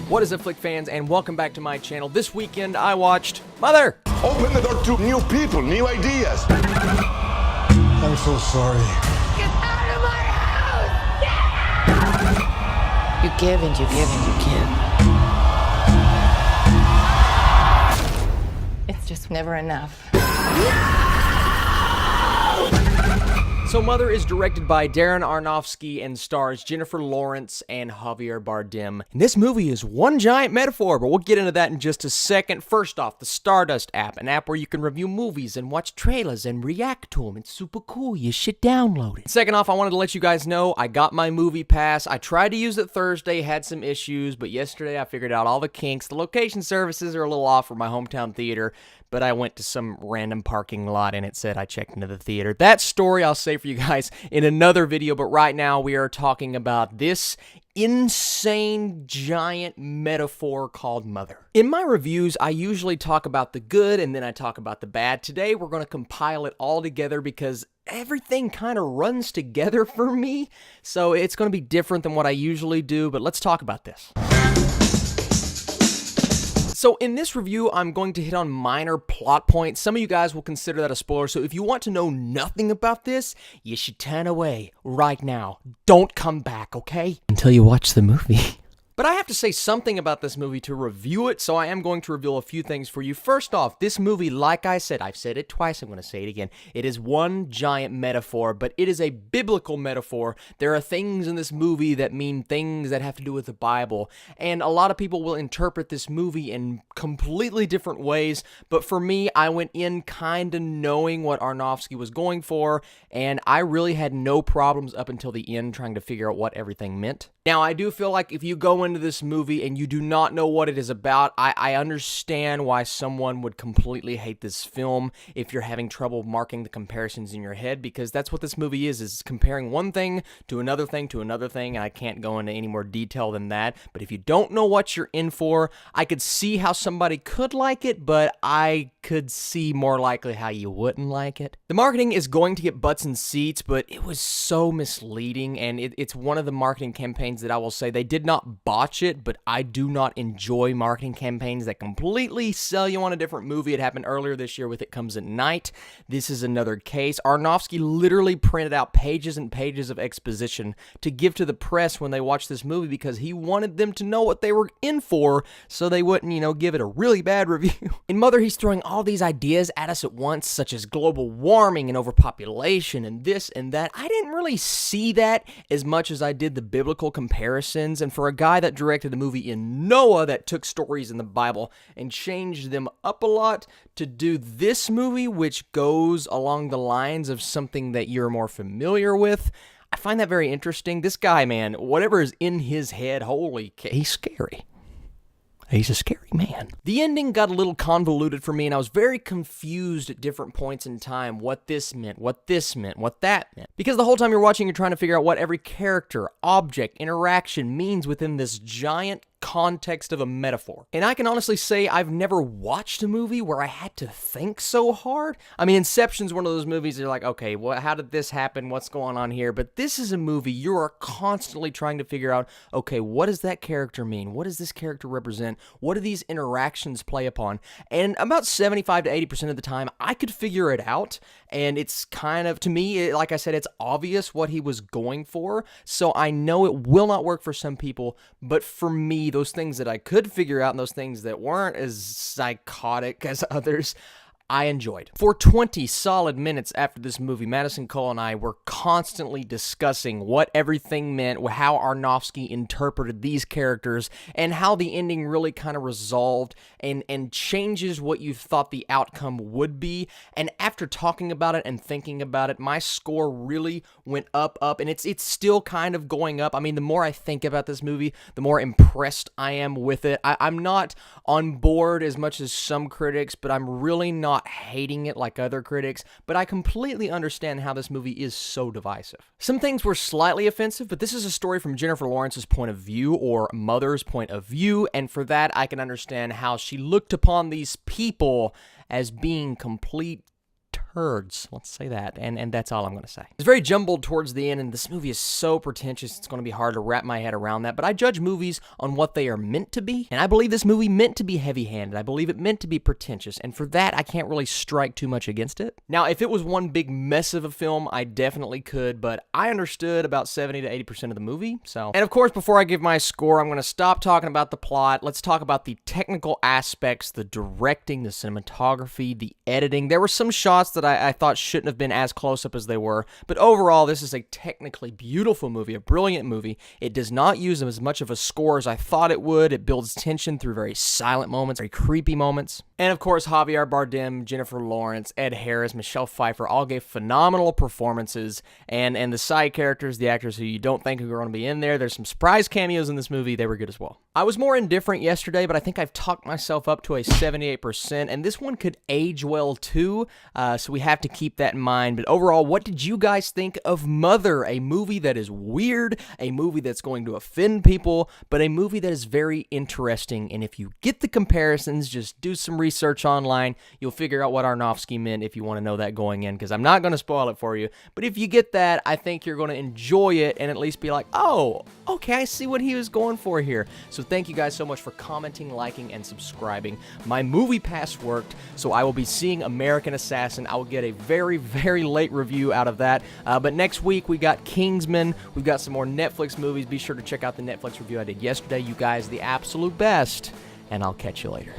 What is up, Flick fans, and welcome back to my channel. This weekend, I watched Mother! Open the door to new people, new ideas. I'm so sorry. Get out of my house! Get out! You give and you give and you give. It's just never enough. So Mother is directed by Darren Aronofsky and stars Jennifer Lawrence and Javier Bardem. And this movie is one giant metaphor, but we'll get into that in just a second. First off, the Stardust app, an app where you can review movies and watch trailers and react to them. It's super cool. You should download it. Second off, I wanted to let you guys know I got my movie pass. I tried to use it Thursday, had some issues, but yesterday I figured out all the kinks. The location services are a little off for my hometown theater, but I went to some random parking lot and it said I checked into the theater. That story I'll save for you guys in another video, but right now we are talking about this insane giant metaphor called Mother. In my reviews, I usually talk about the good and then I talk about the bad. Today we're going to compile it all together because everything kind of runs together for me, so it's going to be different than what I usually do, but let's talk about this. So in this review, I'm going to hit on minor plot points. Some of you guys will consider that a spoiler, so if you want to know nothing about this, you should turn away right now. Don't come back, okay? Until you watch the movie. But I have to say something about this movie to review it, so I am going to reveal a few things for you. First off, this movie, like I said, I've said it twice, I'm going to say it again. It is one giant metaphor, but it is a biblical metaphor. There are things in this movie that mean things that have to do with the Bible, and a lot of people will interpret this movie in completely different ways, but for me, I went in kind of knowing what Aronofsky was going for, and I really had no problems up until the end trying to figure out what everything meant. Now, I do feel like if you go into this movie and you do not know what it is about, I understand why someone would completely hate this film if you're having trouble marking the comparisons in your head, because that's what this movie is comparing one thing to another thing to another thing, and I can't go into any more detail than that. But if you don't know what you're in for, I could see how somebody could like it, but I could see more likely how you wouldn't like it. The marketing is going to get butts in seats, but it was so misleading, and it's one of the marketing campaigns that I will say they did not botch it, but I do not enjoy marketing campaigns that completely sell you on a different movie. It happened earlier this year with It Comes at Night. This is another case. Aronofsky literally printed out pages and pages of exposition to give to the press when they watched this movie because he wanted them to know what they were in for so they wouldn't, give it a really bad review. In Mother, he's throwing all these ideas at us at once, such as global warming and overpopulation and this and that. I didn't really see that as much as I did the biblical comparisons, and for a guy that directed a movie in Noah that took stories in the Bible and changed them up a lot to do this movie, which goes along the lines of something that you're more familiar with, I find that very interesting. This guy, man, whatever is in his head, holy cow, he's scary. He's a scary man. The ending got a little convoluted for me, and I was very confused at different points in time what this meant, what this meant, what that meant. Because the whole time you're watching, you're trying to figure out what every character, object, interaction means within this giant context of a metaphor. And I can honestly say I've never watched a movie where I had to think so hard. I mean, Inception's one of those movies that you're like, okay, well, how did this happen? What's going on here? But this is a movie you are constantly trying to figure out, okay, what does that character mean? What does this character represent? What do these interactions play upon? And about 75 to 80% of the time, I could figure it out. And it's kind of, to me, like I said, it's obvious what he was going for. So I know it will not work for some people, but for me, those things that I could figure out and those things that weren't as psychotic as others, I enjoyed. For 20 solid minutes after this movie, Madison Cole and I were constantly discussing what everything meant, how Aronofsky interpreted these characters, and how the ending really kind of resolved and changes what you thought the outcome would be. And after talking about it and thinking about it, my score really went up, and it's still kind of going up. I mean, the more I think about this movie, the more impressed I am with it. I'm not on board as much as some critics, but I'm really not hating it like other critics, but I completely understand how this movie is so divisive. Some things were slightly offensive, but this is a story from Jennifer Lawrence's point of view, or Mother's point of view, and for that I can understand how she looked upon these people as being complete turds. Let's say that, and that's all I'm going to say. It's very jumbled towards the end, and this movie is so pretentious, it's going to be hard to wrap my head around that, but I judge movies on what they are meant to be, and I believe this movie meant to be heavy-handed. I believe it meant to be pretentious, and for that, I can't really strike too much against it. Now, if it was one big mess of a film, I definitely could, but I understood about 70 to 80% of the movie, so. And of course, before I give my score, I'm going to stop talking about the plot. Let's talk about the technical aspects, the directing, the cinematography, the editing. There were some shots that I thought shouldn't have been as close up as they were, but overall, this is a technically beautiful movie, a brilliant movie. It does not use as much of a score as I thought it would. It builds tension through very silent moments, very creepy moments. And of course, Javier Bardem, Jennifer Lawrence, Ed Harris, Michelle Pfeiffer all gave phenomenal performances, and the side characters, the actors who you don't think are going to be in there, there's some surprise cameos in this movie, they were good as well. I was more indifferent yesterday, but I think I've talked myself up to a 78%, and this one could age well too, so we have to keep that in mind. But overall, what did you guys think of Mother? A movie that is weird, a movie that's going to offend people, but a movie that is very interesting, and if you get the comparisons, just do some research online, you'll figure out what Aronofsky meant if you want to know that going in, because I'm not going to spoil it for you, but if you get that, I think you're going to enjoy it and at least be like, oh, okay, I see what he was going for here. So thank you guys so much for commenting, liking, and subscribing. My movie pass worked, so I will be seeing American Assassin. I will get a very, very late review out of that, but next week we got Kingsman, we've got some more Netflix movies. Be sure to check out the Netflix review I did yesterday. You guys, the absolute best, and I'll catch you later.